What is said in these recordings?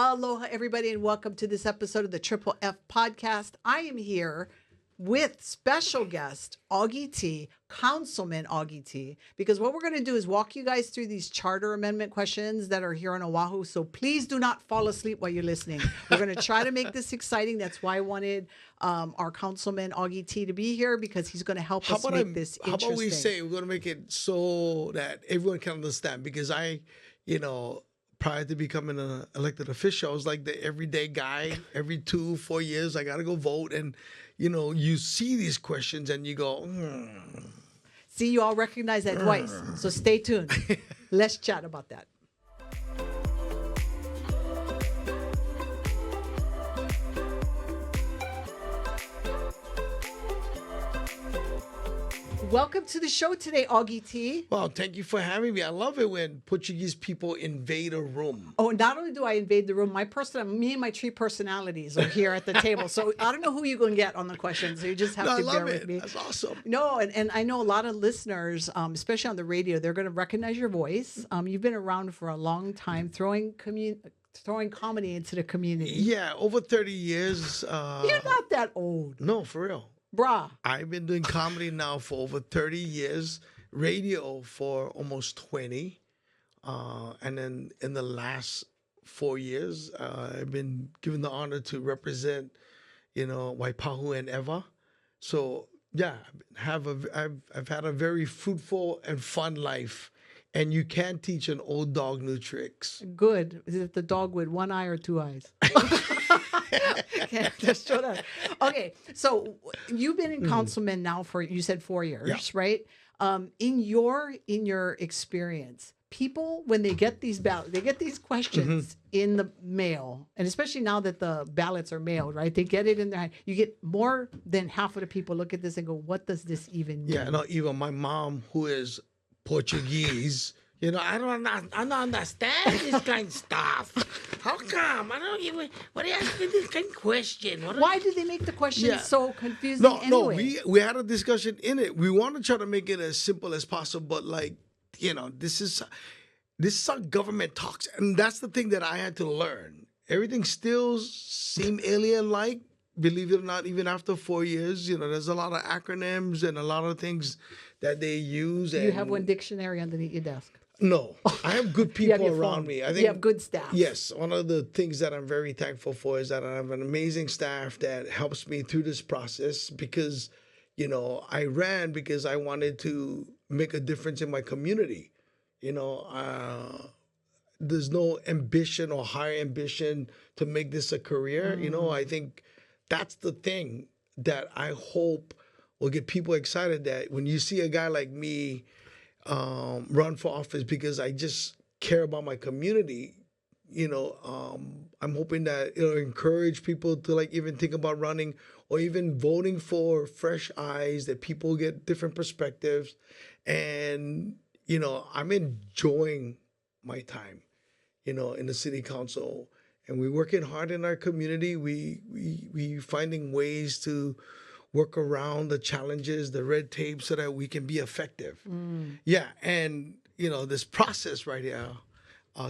Aloha, everybody, and welcome to this episode of the Triple F Podcast. I am here with special guest Augie T, Councilman Augie T, because what we're going to do is walk you guys through these charter amendment questions that are here on Oahu. So please do not fall asleep while you're listening. We're going to try to make this exciting. That's why I wanted our Councilman Augie T to be here, because he's going to help us make this interesting. How about we say we're going to make it so that everyone can understand? Because prior to becoming an elected official, I was like the everyday guy. Every 2-4 years, I got to go vote. And, you see these questions and you go, See, you all recognize that voice. So stay tuned. Let's chat about that. Welcome to the show today, Augie T. Well, thank you for having me. I love it when Portuguese people invade a room. Oh, not only do I invade the room, me and my three personalities are here at the table. So I don't know who you're going to get on the questions. So you just have to bear with me. That's awesome. No, and I know a lot of listeners, especially on the radio, they're going to recognize your voice. You've been around for a long time, throwing comedy into the community. Yeah, over 30 years. You're not that old. No, for real. Bruh. I've been doing comedy now for over 30 years, radio for almost 20. And then in the last 4 years, I've been given the honor to represent, Waipahu and Eva. So, yeah, I've had a very fruitful and fun life. And you can teach an old dog new tricks. Good. Is it the dog with one eye or two eyes? Okay, just show that. Okay, so you've been in councilman now for, you said 4 years, right? In your experience, people, when they get these ballots, they get these questions in the mail, and especially now that the ballots are mailed, right? They get it in their hand. You get more than half of the people look at this and go, what does this even mean? Yeah, no, even my mom, who is Portuguese, I don't understand this kind of stuff. How come? I don't even. What do you ask me this kind of question? Why do they make the questions so confusing? No. We had a discussion in it. We want to try to make it as simple as possible, but this is how government talks, and that's the thing that I had to learn. Everything still seemed alien-like. Believe it or not, even after 4 years, there's a lot of acronyms and a lot of things that they use. Do you have one dictionary underneath your desk? No, I have good people around me. I think you have good staff. Yes, one of the things that I'm very thankful for is that I have an amazing staff that helps me through this process, because, I ran because I wanted to make a difference in my community. There's no ambition or higher ambition to make this a career. I think that's the thing that I hope will get people excited, that when you see a guy like me run for office because I just care about my community, I'm hoping that it'll encourage people to even think about running or even voting for fresh eyes, that people get different perspectives. And, I'm enjoying my time, in the city council, and we're working hard in our community. We finding ways to work around the challenges, the red tape, so that we can be effective. Yeah, and this process right here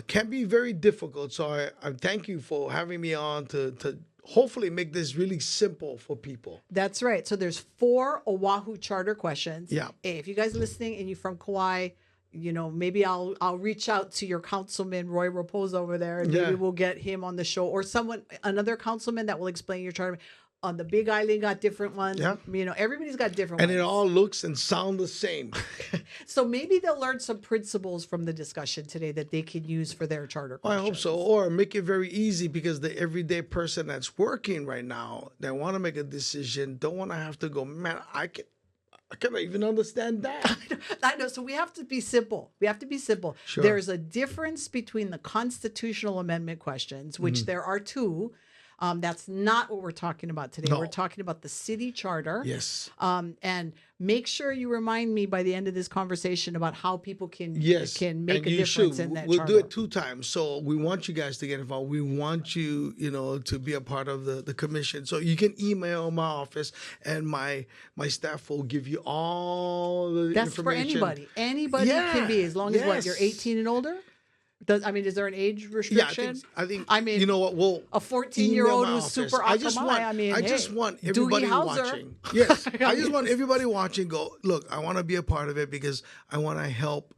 can be very difficult. So I thank you for having me on to hopefully make this really simple for people. That's right. So there's 4 Oahu charter questions. Yeah. Hey, if you guys are listening and you're from Kauai, maybe I'll reach out to your councilman, Roy Raposa over there, and maybe we'll get him on the show, or another councilman that will explain your charter. On the Big Island, got different ones. Yeah. Everybody's got different ones. And it all looks and sounds the same. So maybe they'll learn some principles from the discussion today that they can use for their charter questions. I hope so. Or make it very easy, because the everyday person that's working right now, that want to make a decision, don't want to have to go, man, I cannot even understand that. I know. So we have to be simple. Sure. There's a difference between the constitutional amendment questions, which there are 2. That's not what we're talking about today. No. We're talking about the city charter. Yes. And make sure you remind me by the end of this conversation about how people can make a difference in that We'll charter. do it 2 times. So we want you guys to get involved. We want you, to be a part of the commission. So you can email my office, and my staff will give you all the information. That's for anybody. Anybody can be, as long as you're 18 and older? Is there an age Yeah, restriction? I mean, you know what? Well, a 14-year-old email my who's super office. akamai. I just want everybody watching. Yes, I just want everybody watching. Go look. I want to be a part of it because I want to help.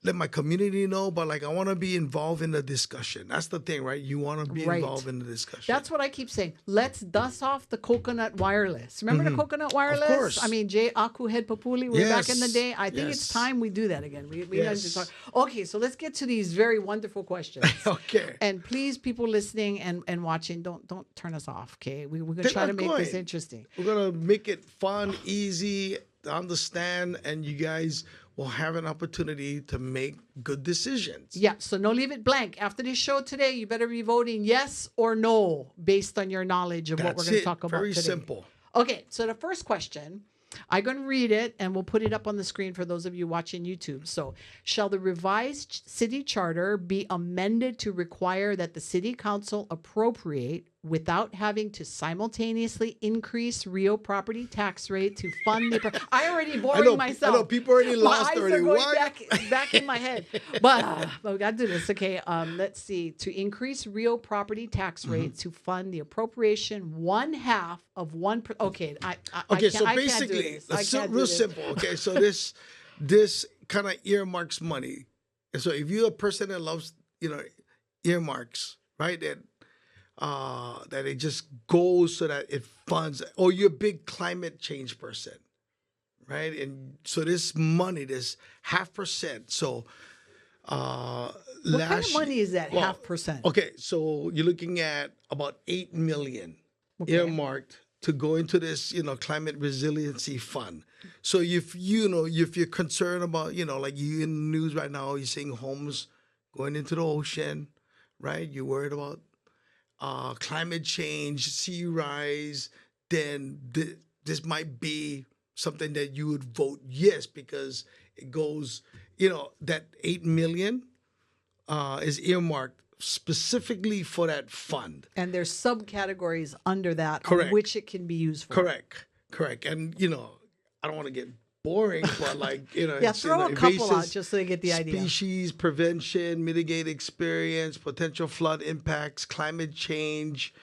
Let my community know, but like I want to be involved in the discussion. That's the thing, right? You want to be involved in the discussion. That's what I keep saying. Let's dust off the coconut wireless. Remember the coconut wireless? Of course. I mean, Jay Aku Head Papuli, we're back in the day. I think it's time we do that again. We have to talk. Okay, so let's get to these very wonderful questions. Okay. And please, people listening and watching, don't turn us off. Okay, we're gonna try to make this interesting. We're gonna make it fun, easy to understand, and you guys will have an opportunity to make good decisions. Yeah, so no leave it blank. After this show today, you better be voting yes or no based on your knowledge of what we're going to talk about today. Very simple. Okay, so the first question, I'm going to read it and we'll put it up on the screen for those of you watching YouTube. So, shall the revised city charter be amended to require that the city council appropriate without having to simultaneously increase real property tax rate to fund the... I already boring myself. I know, people already lost already. My eyes are going back in my head. But we got to do this. Okay, let's see. To increase real property tax rate to fund the appropriation 1/2 of 1%. Okay, so basically, it's real simple. Okay, so this kind of earmarks money. And so if you're a person that loves, earmarks, right? That it just goes so that it funds, or you're a big climate change person, right? And so this money, this 0.5%. So what kind of money is that 0.5%? Okay, so you're looking at about 8 million earmarked to go into this, climate resiliency fund. So if you're concerned about, like you in the news right now, you're seeing homes going into the ocean, right? You're worried about climate change, sea rise, then this might be something that you would vote yes, because it goes, that 8 million is earmarked specifically for that fund. And there's subcategories under that, which it can be used for. Correct. And, I don't want to get boring, but throw a couple out just so they get the idea. Species prevention, mitigate experience, potential flood impacts, climate change,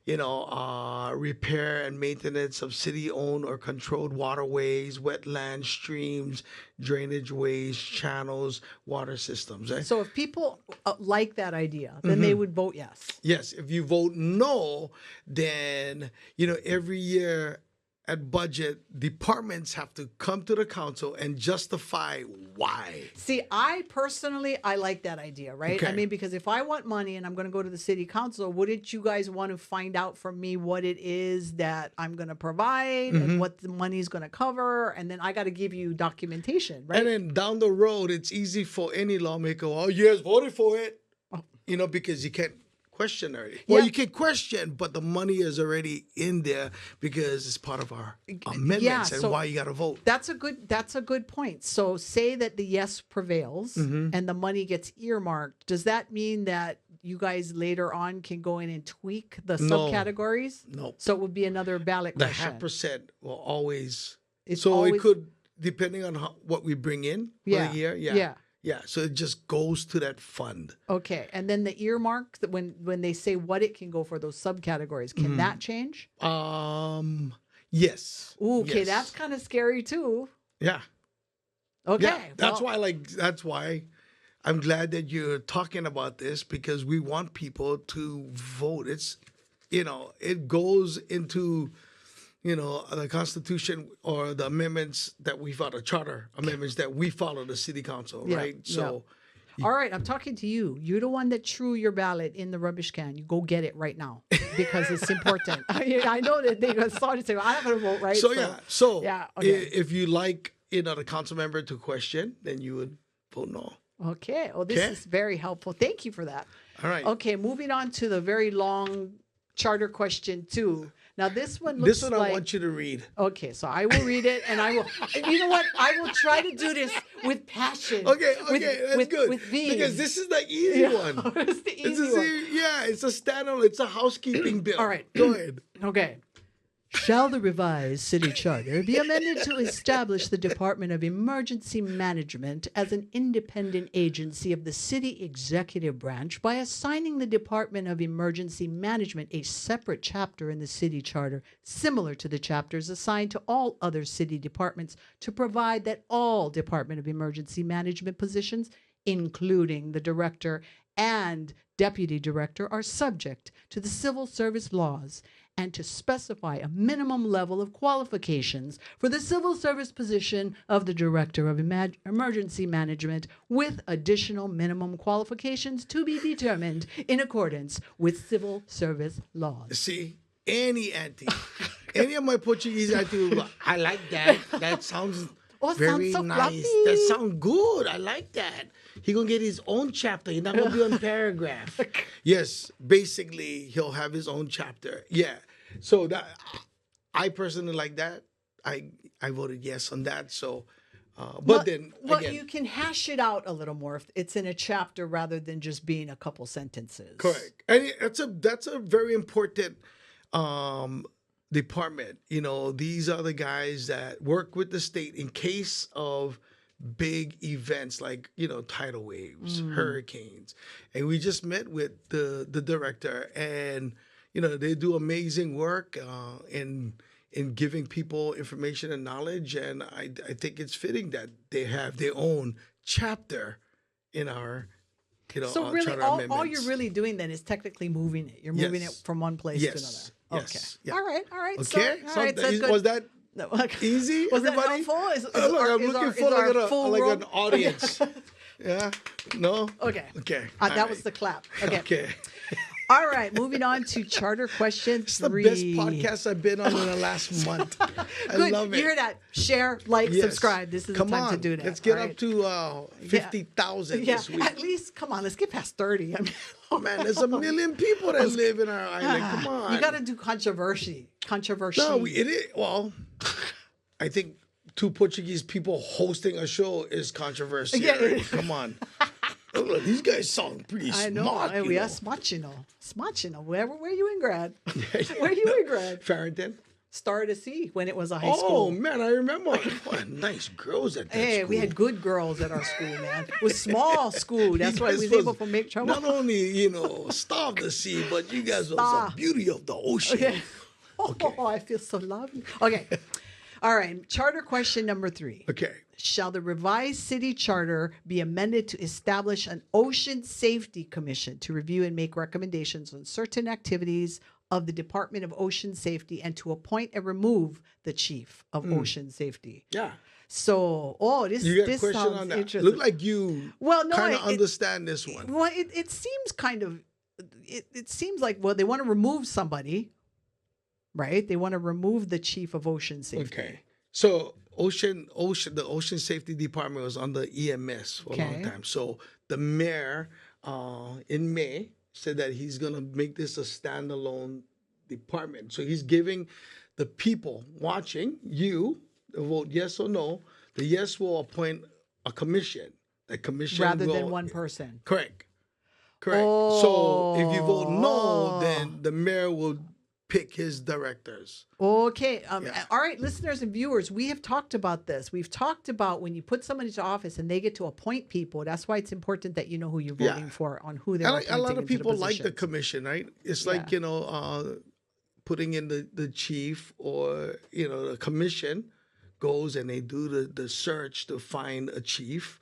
repair and maintenance of city-owned or controlled waterways, wetlands, streams, drainage ways, channels, water systems. Right? So if people like that idea, then they would vote yes. Yes. If you vote no, then, every year at budget, departments have to come to the council and justify why. See, I like that idea, right? Okay. I mean, because if I want money and I'm going to go to the city council, wouldn't you guys want to find out from me what it is that I'm going to provide and what the money is going to cover? And then I got to give you documentation, right? And then down the road, it's easy for any lawmaker, yes, voted for it, because you can't question already. Well, you can question, but the money is already in there because it's part of our amendments and why you got to vote. That's a good point. So say that the yes prevails and the money gets earmarked. Does that mean that you guys later on can go in and tweak the subcategories? No. So it would be another ballot question. The 0.5% will always. It could, depending on what we bring in for the year. Yeah, so it just goes to that fund. Okay, and then the earmark, that when they say what it can go for, those subcategories, can that change? Yes. Ooh, okay, yes. That's kind of scary too. Yeah. Okay. Yeah, that's why I'm glad that you're talking about this, because we want people to vote. It's, it goes into, the Constitution or the amendments that we follow, the charter amendments that we follow, the city council, right? So, all right, I'm talking to you. You're the one that threw your ballot in the rubbish can. You go get it right now because it's important. I know that they're going to start to say, well, I'm not going to vote, right? So if you like, the council member to question, then you would vote no. Okay. Well, this is very helpful. Thank you for that. All right. Okay, moving on to the very long charter question 2. Now this one looks like... I want you to read. Okay, so I will read it, and I will... You know what? I will try to do this with passion. Okay, that's good. With theme. Because this is the easy one. It's the easy one. Yeah, it's a standalone. It's a housekeeping bill. All right. Go ahead. Okay. Shall the revised city charter be amended to establish the Department of Emergency Management as an independent agency of the city executive branch by assigning the Department of Emergency Management a separate chapter in the city charter similar to the chapters assigned to all other city departments to provide that all Department of Emergency Management positions, including the director and deputy director, are subject to the civil service laws, and to specify a minimum level of qualifications for the civil service position of the Director of Emergency Management, with additional minimum qualifications to be determined in accordance with civil service laws. See, any of my Portuguese auntie will go, I like that. That sounds very so nice. fluffy. That sounds good. I like that. He gonna get his own chapter. He's not gonna be on paragraph. Yes, basically he'll have his own chapter. Yeah. So that I personally like that. I voted yes on that. So, then again, you can hash it out a little more if it's in a chapter rather than just being a couple sentences. correct. And that's a very important department. You know, these are the guys that work with the state in case of big events like, you know, tidal waves, hurricanes. And we just met with the director, and, you know, they do amazing work in giving people information and knowledge. And I think it's fitting that they have their own chapter in our, you know, So really, charter all amendments. you're really doing then is technically moving it. You're moving Yes. it from one place Yes. to another. Okay. Yes. Yeah. All right. Okay. So, all right. So good. Was that No, okay. easy, Was that everybody? helpful? Look, I'm looking for like an audience. Yeah? No? Okay. Okay. That was the clap. Okay. Okay. All right. Moving on to charter question It's the 3. best podcast I've been on in the last month. I Good. love it. You hear that? Share, like, Yes. subscribe. This is Come the time on. to do that. Let's get all up right? to 50,000 Yeah, this week. at least, come on, let's get past 30. I mean, Man, there's a million people that live in our island. Come on. You got to do controversy. No, it is. Well, I think 2 Portuguese people hosting a show is controversial. Yeah. Come on. Look, these guys sound pretty I know. smart. We you are know. smart, you know. Smart, you know. Where you in grad? Where you in grad? Farrington. Star to see when it was a high Oh, school. man, I remember. What nice girls at that Hey, school. we had good girls at our school, man. It was small school. That's You why guys we was was able to make trouble. Not only, you know, star of the sea, but you guys was the beauty of the ocean. Okay. Okay. Oh, I feel so lovely. Okay. All right. Charter question number 3. Okay. Shall the revised city charter be amended to establish an ocean safety commission to review and make recommendations on certain activities of the Department of Ocean Safety, and to appoint and remove the chief of ocean safety? Yeah. So, this You got a this question sounds on that? interesting. Look like you Well, no, kind of it- understand this one. Well, it seems kind of, it seems like, well, they want to remove somebody, right? They want to remove the chief of ocean safety. Okay. So the Ocean Safety Department was under EMS for a long Okay. time. So the mayor in May said that he's going to make this a standalone department. So he's giving the people watching you the vote yes or no. The yes will appoint a commission. The commission Rather will, than one person. Correct. So if you vote no, then the mayor will pick his directors. Okay. Yeah. All right, listeners and viewers, we have talked about this. We've talked about when you put somebody to office and they get to appoint people. That's why it's important that you know who you're voting for, on who they're appointing A lot of into the people like the positions. commission, right? It's like, you know, putting in the chief, or, you know, the commission goes and they do the search to find a chief.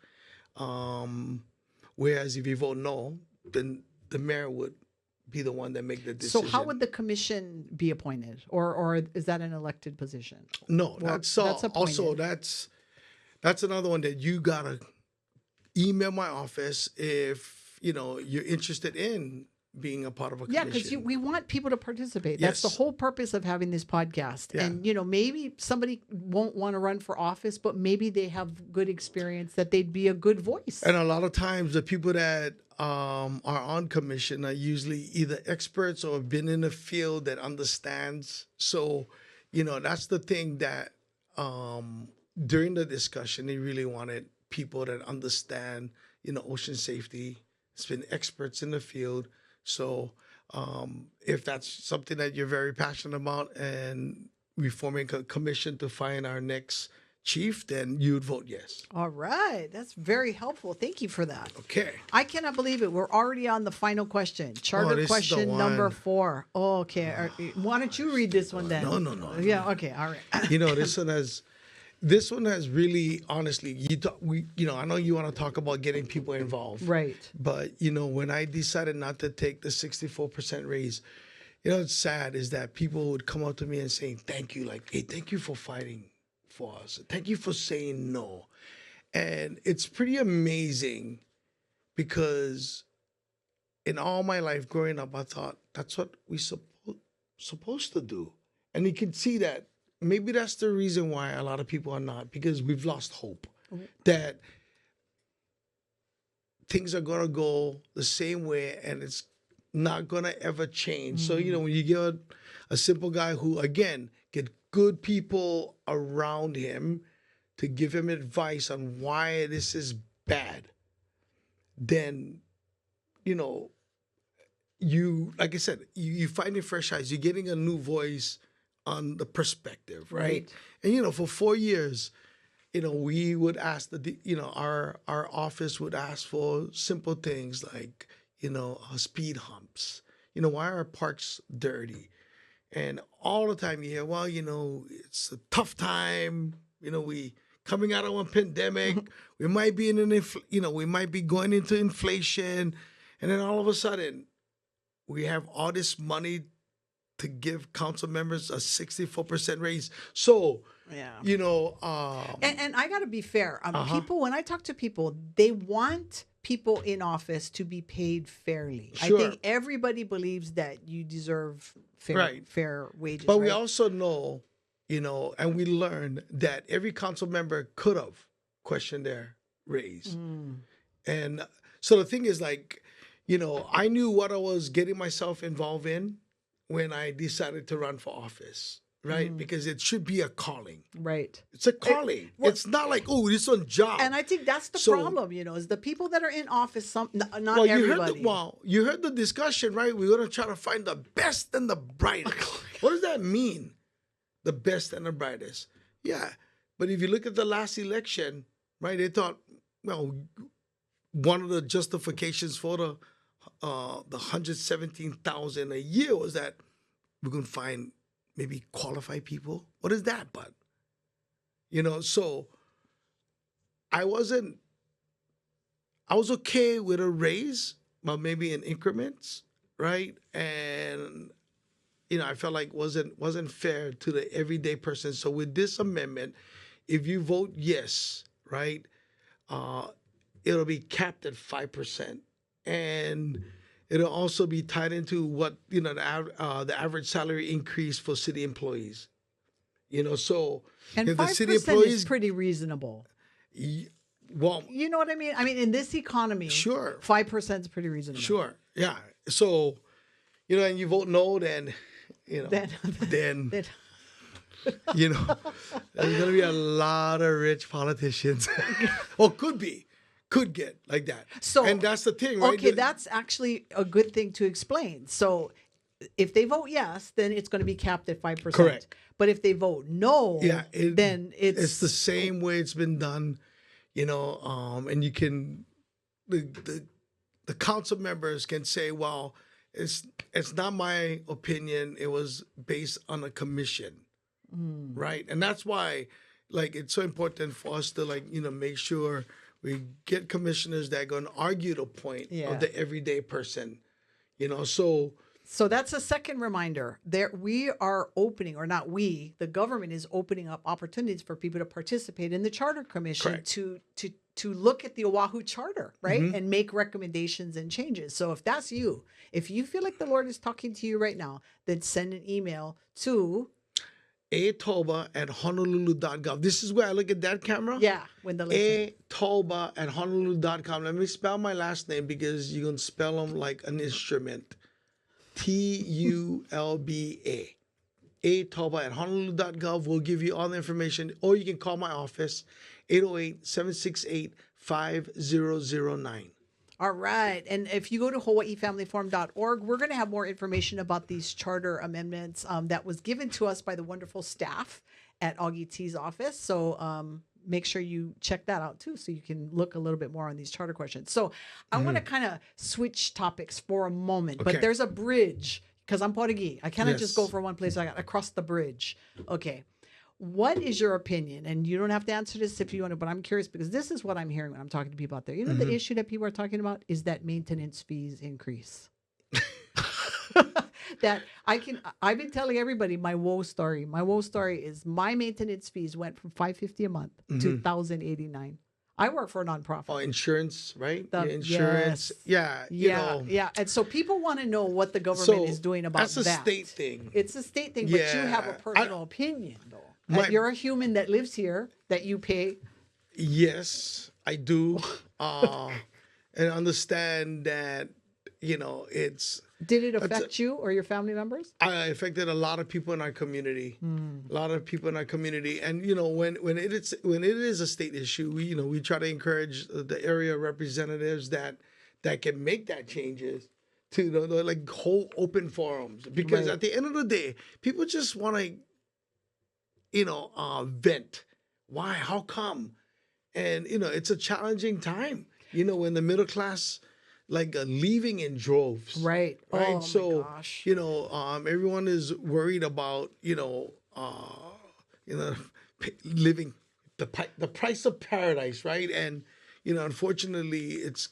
Whereas if you vote no, then the mayor would be the one that make the decision. So how would the commission be appointed, or is that an elected position? No, Well, that's that's also appointed. that's another one that you gotta email my office if, you know, you're interested in being a part of a Yeah, commission. because we want people to participate. That's the Yes. whole purpose of having this podcast. Yeah. And, you know, maybe somebody won't want to run for office, but maybe they have good experience that they'd be a good voice. And a lot of times the people that are on commission are usually either experts or have been in the field that understands. So, you know, that's the thing that during the discussion, they really wanted people that understand, you know, ocean safety. It's been experts in the field. So if that's something that you're very passionate about and we forming a commission to find our next chief, then you would vote yes. All right. That's very helpful. Thank you for that. Okay. I cannot believe it. We're already on the final question. Charter this is the question number one. 4. Oh, okay. Why don't you read this one then? No. Yeah. Okay. All right. You know, this one has really, honestly, I know you want to talk about getting people involved. Right. But, you know, when I decided not to take the 64% raise, you know, it's sad is that people would come up to me and saying, thank you. Like, hey, thank you for fighting for us. Thank you for saying no. And it's pretty amazing because in all my life growing up, I thought that's what we supposed to do. And you can see that maybe that's the reason why a lot of people are not, because we've lost hope that things are going to go the same way and it's not going to ever change. So, you know, when you get a simple guy who, again, get good people around him to give him advice on why this is bad, then, you know, you, like I said, you finding fresh eyes. You're getting a new voice on the perspective, right? And, you know, for 4 years, you know, we would ask our office would ask for simple things like, you know, speed humps. You know, why are our parks dirty? And all the time you hear, well, you know, it's a tough time. You know, we coming out of one pandemic. We might be we might be going into inflation, and then all of a sudden, we have all this money to give council members a 64% raise. So, yeah, you know, and I got to be fair. People, when I talk to people, they want people in office to be paid fairly. Sure. I think everybody believes that you deserve fair wages. But we also know, you know, and we learned that every council member could have questioned their raise. And so the thing is, like, you know, I knew what I was getting myself involved in when I decided to run for office, right? Because it should be a calling. Right. It's a calling. It's not like, oh, this one job. And I think that's the problem, you know, is the people that are in office, not everybody. You heard the discussion, right? We're going to try to find the best and the brightest. What does that mean? The best and the brightest. Yeah. But if you look at the last election, right, they thought, well, one of the justifications for the 117,000 a year was that we're going to find maybe qualified people. What is that but? You know, so I was okay with a raise, but maybe in increments, right? And, you know, I felt like wasn't fair to the everyday person. So with this amendment, if you vote yes, right, it'll be capped at 5%. And it'll also be tied into what, you know, the average salary increase for city employees. You know, so and if 5% the city employees is pretty reasonable. Well, you know what I mean? I mean, in this economy, sure, 5% is pretty reasonable. Sure, yeah. So, you know, and you vote no, then, you know, then you know, there's gonna be a lot of rich politicians, or could get like that. So, and that's the thing, right? Okay, that's actually a good thing to explain. So if they vote yes, then it's going to be capped at 5%. Correct. But if they vote no, then it's the same way it's been done, you know, and you can, the council members can say, well, it's not my opinion. It was based on a commission, right? And that's why, like, it's so important for us to, like, you know, make sure we get commissioners that are going to argue the point of the everyday person, you know. So that's a second reminder. There, we are opening, or not we, the government is opening up opportunities for people to participate in the Charter Commission to look at the Oahu Charter, right, and make recommendations and changes. So if that's you, if you feel like the Lord is talking to you right now, then send an email to Tulba@honolulu.gov. This is where I look at that camera. Yeah, when the Tulba@honolulu.com. Let me spell my last name because you can spell them like an instrument. Tulba. Tulba@honolulu.gov will give you all the information, or you can call my office 808-768-5009. All right. And if you go to hawaiifamilyforum.org, we're going to have more information about these charter amendments that was given to us by the wonderful staff at Augie T's office. So make sure you check that out too, so you can look a little bit more on these charter questions. So I want to kind of switch topics for a moment, but there's a bridge because I'm Portuguese. I cannot just go from one place. I got to cross the bridge. Okay. What is your opinion? And you don't have to answer this if you want to, but I'm curious because this is what I'm hearing when I'm talking to people out there. You know, the issue that people are talking about is that maintenance fees increase. That I've been telling everybody my woe story. My woe story is my maintenance fees went from $550 a month to $1,089. I work for a nonprofit. Oh, insurance, right? Insurance. Yes. Yeah. And so people want to know what the government is doing about that. That's a state thing. It's a state thing, but you have a personal opinion, though. You're a human that lives here, that you pay. Yes, I do. And understand that, it's... Did it affect you or your family members? I affected a lot of people in our community. A lot of people in our community, and when it is a state issue, we try to encourage the area representatives that can make that changes to like whole open forums, because at the end of the day, people just want to vent. Why? How come? And it's a challenging time. When the middle class leaving in droves. Right. Oh, so, my gosh. everyone is worried about, living the price of paradise, right? And, unfortunately, it's,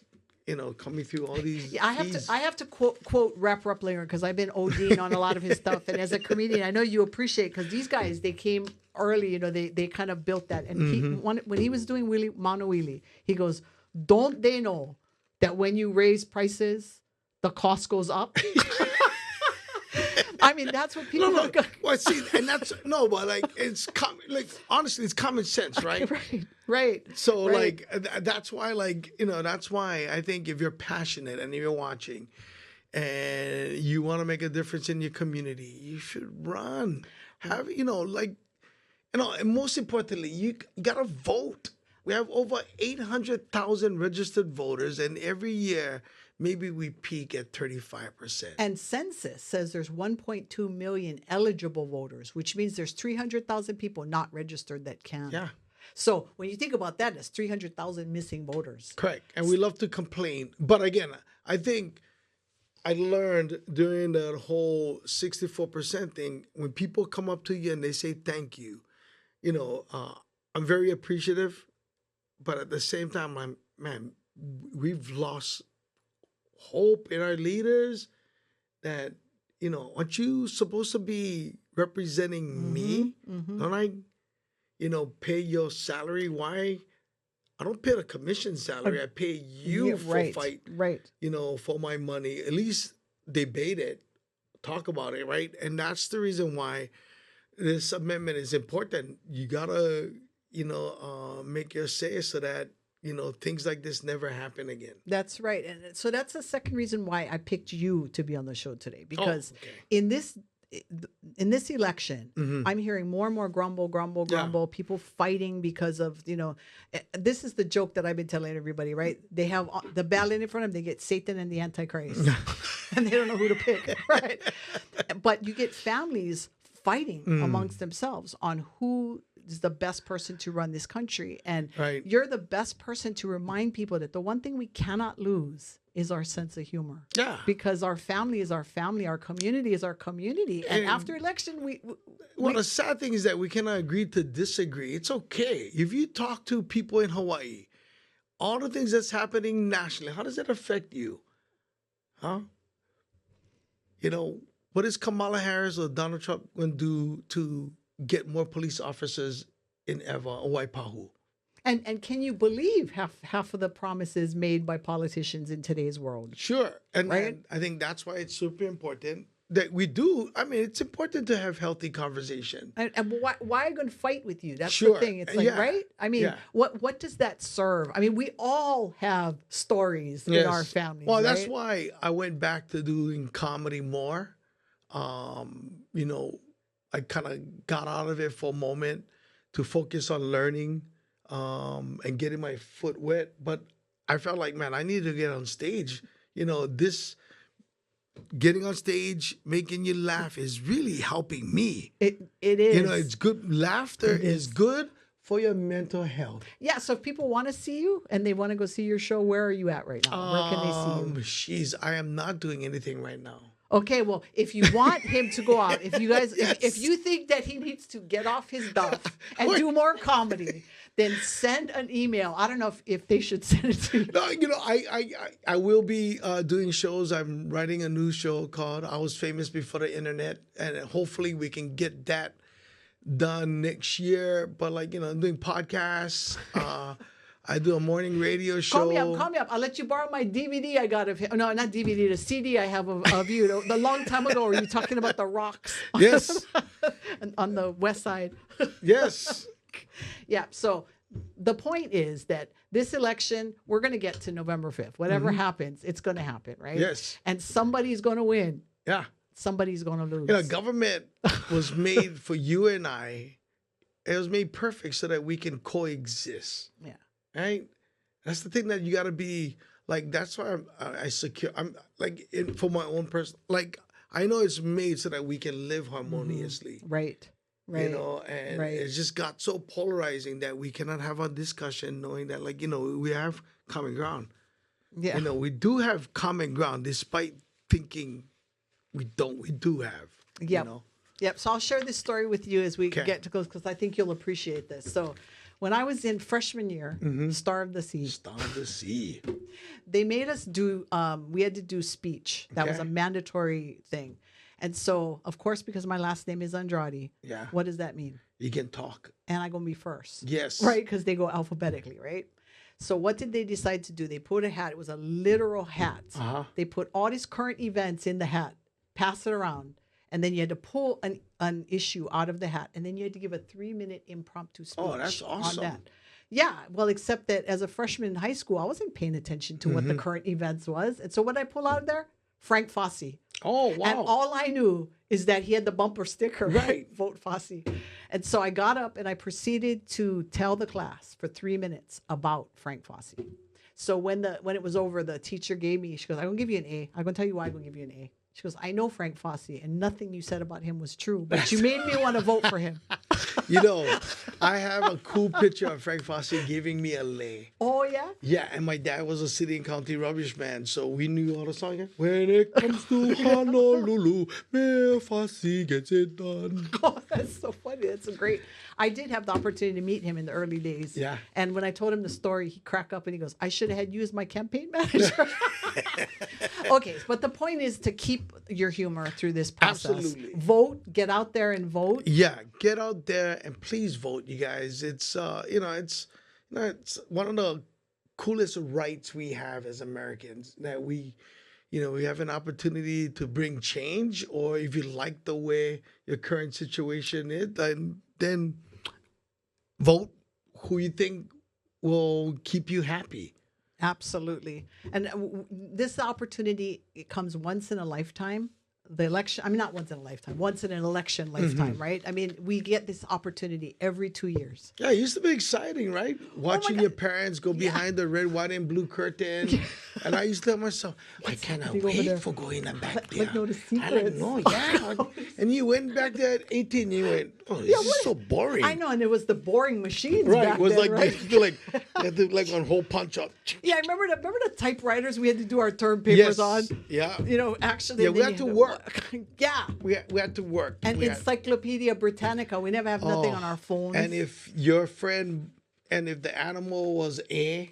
coming through all these. Yeah, I have to quote Rap Ruplinger because I've been ODing on a lot of his stuff. And as a comedian, I know you appreciate, because these guys, they came early, they kind of built that. And when he was doing Mano Wili, he goes, don't they know that when you raise prices, the cost goes up? I mean, that's what people are going. Well, see, and that's but it's honestly, it's common sense, right? Right. So that's why that's why I think if you're passionate and if you're watching and you want to make a difference in your community, you should run. Have and most importantly, you gotta vote. We have over 800,000 registered voters, and every year, maybe we peak at 35%. And census says there's 1.2 million eligible voters, which means there's 300,000 people not registered that can. Yeah. So when you think about that, that's 300,000 missing voters. Correct. And we love to complain. But again, I think I learned during that whole 64% thing, when people come up to you and they say thank you, I'm very appreciative. But at the same time, we've lost hope in our leaders that, aren't you supposed to be representing me? Don't I, pay your salary? Why? I don't pay a commission salary. I pay you for fight, for my money. At least debate it, talk about it, right? And that's the reason why this amendment is important. You gotta make your say so that, things like this never happen again. That's right. And so that's the second reason why I picked you to be on the show today, because in this election, I'm hearing more and more grumble, people fighting because of, this is the joke that I've been telling everybody, right? They have the ballot in front of them, they get Satan and the Antichrist, and they don't know who to pick, right? But you get families fighting amongst themselves on who is the best person to run this country. And you're the best person to remind people that the one thing we cannot lose is our sense of humor. Yeah. Because our family is our family, our community is our community. And after election, the sad thing is that we cannot agree to disagree. It's okay. If you talk to people in Hawaii, all the things that's happening nationally, how does that affect you? Huh? What is Kamala Harris or Donald Trump going to do to get more police officers in Waipahu? And can you believe half of the promises made by politicians in today's world? Sure. And I think that's why it's super important that we do. I mean, it's important to have healthy conversation. And why are you going to fight with you? That's the thing. It's right? I mean, what does that serve? I mean, we all have stories in our families. Well, that's why I went back to doing comedy more. I kind of got out of it for a moment to focus on learning and getting my foot wet. But I felt like, man, I need to get on stage. This getting on stage, making you laugh is really helping me. It is. It's good. Laughter is good for your mental health. Yeah. So if people want to see you and they want to go see your show, where are you at right now? Where can they see you? I am not doing anything right now. Okay, well, if you want him to go out, if you guys, if you think that he needs to get off his duff and do more comedy, then send an email. I don't know if they should send it to you. No, I will be doing shows. I'm writing a new show called I Was Famous Before the Internet, and hopefully we can get that done next year. But I'm doing podcasts. I do a morning radio show. Call me up. I'll let you borrow my DVD I got of him. No, not DVD, the CD I have of you. The long time ago, were you talking about the rocks? Yes. On the west side. Yes. Yeah. So the point is that this election, we're going to get to November 5th. Whatever happens, it's going to happen, right? Yes. And somebody's going to win. Yeah. Somebody's going to lose. Government was made for you and I. It was made perfect so that we can coexist. Yeah. Right? That's the thing that you got to be like. That's why I secure. I'm like for my own person. Like I know it's made so that we can live harmoniously. Right. Right. And it just got so polarizing that we cannot have a discussion knowing that we have common ground. Yeah. We do have common ground despite thinking we don't. We do have. Yep. Yep. So I'll share this story with you as we get to go because I think you'll appreciate this. So. When I was in freshman year, Star of the Sea. Star of the Sea. They made us do, we had to do speech. That was a mandatory thing. And so, of course, because my last name is Andrade, what does that mean? You can talk. And I'm going to be first. Yes. Right? Because they go alphabetically, right? So what did they decide to do? They put a hat. It was a literal hat. They put all these current events in the hat, pass it around. And then you had to pull an issue out of the hat. And then you had to give a 3-minute impromptu speech. Oh, that's awesome. On that. Yeah. Well, except that as a freshman in high school, I wasn't paying attention to what the current events was. And so what did I pull out of there? Frank Fosse. Oh, wow. And all I knew is that he had the bumper sticker, right? Vote Fosse. And so I got up and I proceeded to tell the class for 3 minutes about Frank Fosse. So when it was over, the teacher gave me, she goes, I'm going to give you an A. I'm going to tell you why I'm going to give you an A. She goes, I know Frank Fosse, and nothing you said about him was true, but you made me want to vote for him. I have a cool picture of Frank Fosse giving me a lei. Oh, yeah? Yeah, and my dad was a city and county rubbish man, so we knew all the songs. When it comes to Honolulu, Mayor Fosse gets it done. Oh, that's so funny. That's great. I did have the opportunity to meet him in the early days. Yeah. And when I told him the story, he cracked up and he goes, I should have had you as my campaign manager. Okay, but the point is to keep your humor through this process. Absolutely. Vote, get out there and vote. Yeah, get out there and please vote, you guys. It's it's one of the coolest rights we have as Americans that we have an opportunity to bring change, or if you like the way your current situation is, then vote who you think will keep you happy. Absolutely. And this opportunity, it comes once in a lifetime. The election, I mean, not once in a lifetime, once in an election lifetime, right? I mean, we get this opportunity every 2 years. Yeah, it used to be exciting, right? Watching your parents go behind the red, white, and blue curtain. Yeah. And I used to tell myself, I cannot wait for going back there. I don't know, yeah. And you went back there at 18, you went, oh, this is so boring. I know, and it was the boring machines back it was then, right? You had to like on hole punch up. Yeah, I remember the typewriters we had to do our term papers on. Yeah. Actually. Yeah, we had to work. Yeah. We had to work. And Encyclopedia Britannica, we never have nothing on our phones. And if your friend, if the animal was A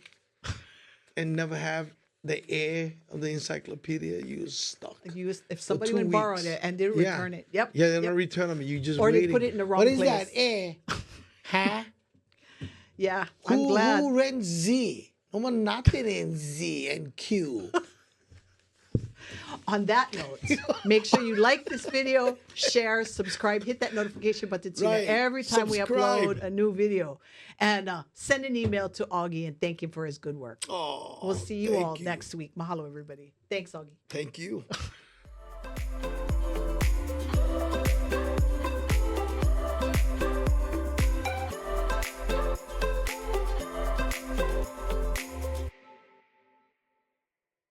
and never have the A of the encyclopedia, you was stuck. If somebody would borrow it and didn't return it. Yep. Yeah, they're not return them. You just or waiting. They put it in the wrong place. What is that? A? Huh? Yeah, I'm glad. Who ran Z? No one nothing in Z and Q. On that note, make sure you like this video, share, subscribe, hit that notification button so every time we upload a new video. And send an email to Augie and thank him for his good work. Oh, we'll see you all next week. Mahalo, everybody. Thanks, Augie. Thank you.